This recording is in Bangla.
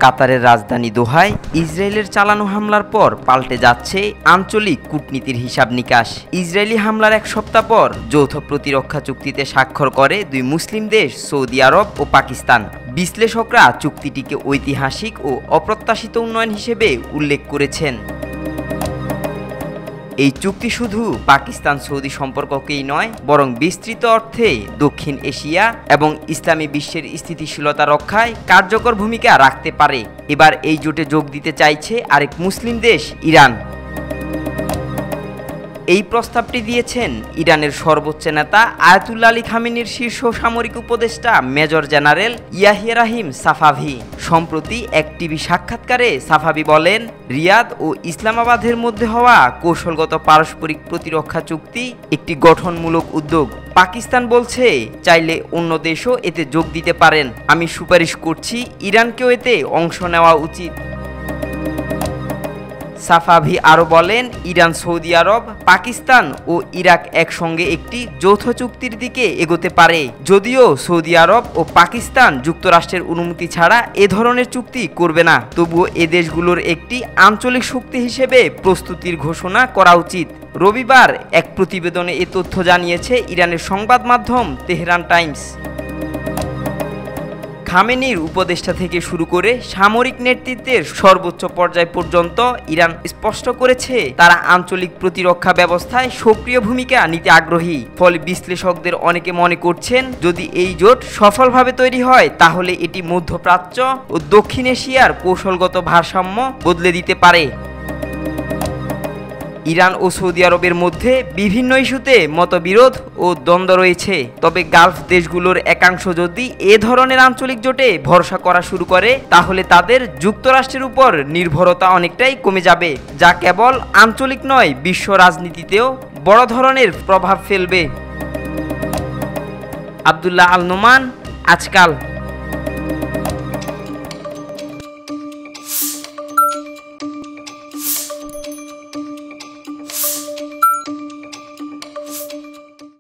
কাতারের রাজধানী দোহায় ইসরায়েলের চালানো হামলার পর পাল্টে যাচ্ছে আঞ্চলিক কূটনীতির হিসাব নিকাশ। ইসরায়েলি হামলার এক সপ্তাহ পর যৌথ প্রতিরক্ষা চুক্তিতে স্বাক্ষর করে দুই মুসলিম দেশ সৌদি আরব ও পাকিস্তান। বিশ্লেষকরা চুক্তিটিকে ঐতিহাসিক ও অপ্রত্যাশিত উন্নয়ন হিসেবে উল্লেখ করেছেন। এই চুক্তি শুধু পাকিস্তান সৌদি সম্পর্ককেই নয়, বরং বিস্তৃত অর্থে দক্ষিণ এশিয়া এবং ইসলামী বিশ্বের স্থিতিশীলতা রক্ষায় কার্যকর ভূমিকা রাখতে পারে। এবার এই জোটে যোগ দিতে চাইছে আরেক মুসলিম দেশ ইরান। এই প্রস্তাবটি দিয়েছেন ইরানের সর্বোচ্চ নেতা আয়াতুল্লাহ আলী খামেনির শীর্ষ সামরিক উপদেষ্টা মেজর জেনারেল ইয়াহিয়া রাহিম সাফাভি। সম্প্রতি এক টিভি সাক্ষাৎকারে সাফাভি বলেন, রিয়াদ ও ইসলামাবাদের মধ্যে হওয়া কৌশলগত পারস্পরিক প্রতিরক্ষা চুক্তি একটি গঠনমূলক উদ্যোগ। পাকিস্তান বলছে চাইলে অন্য দেশও এতে যোগ দিতে পারেন। আমি সুপারিশ করছি ইরানকেও এতে অংশ নেওয়া উচিত। সাফাভি আরও বলেন, ইরান, সৌদি আরব, পাকিস্তান ও ইরাক একসঙ্গে একটি যৌথ চুক্তির দিকে এগোতে পারে। যদিও সৌদি আরব ও পাকিস্তান যুক্তরাষ্ট্রের অনুমতি ছাড়া এ ধরনের চুক্তি করবে না, তবুও এ দেশগুলোর একটি আঞ্চলিক শক্তি হিসেবে প্রস্তুতির ঘোষণা করা উচিত। রবিবার এক প্রতিবেদনে এ তথ্য জানিয়েছে ইরানের সংবাদ মাধ্যম তেহরান টাইমস। খামেনির উপদেষ্টা থেকে শুরু করে সামরিক নেতৃত্বের সর্বোচ্চ পর্যায় পর্যন্ত ইরান স্পষ্ট করেছে তারা আঞ্চলিক প্রতিরক্ষা ব্যবস্থায় সক্রিয় ভূমিকা নিতে আগ্রহী। ফলে বিশ্লেষকদের অনেকে মনে করছেন, যদি এই জোট সফলভাবে তৈরি হয় তাহলে এটি মধ্যপ্রাচ্য ও দক্ষিণ এশিয়ার কৌশলগত ভারসাম্য বদলে দিতে পারে। ইরান ও সৌদি আরবের মধ্যে বিভিন্ন ইস্যুতে মতবিরোধ ও দ্বন্দ্ব রয়েছে, তবে গালফ দেশগুলোর একাংশ যদি এ ধরনের আঞ্চলিক জোটে ভরসা করা শুরু করে তাহলে তাদের যুক্তরাষ্ট্রের উপর নির্ভরতা অনেকটাই কমে যাবে, যা কেবল আঞ্চলিক নয়, বিশ্ব রাজনীতিতেও বড় ধরনের প্রভাব ফেলবে। আব্দুল্লাহ আল নোমান, আজকাল।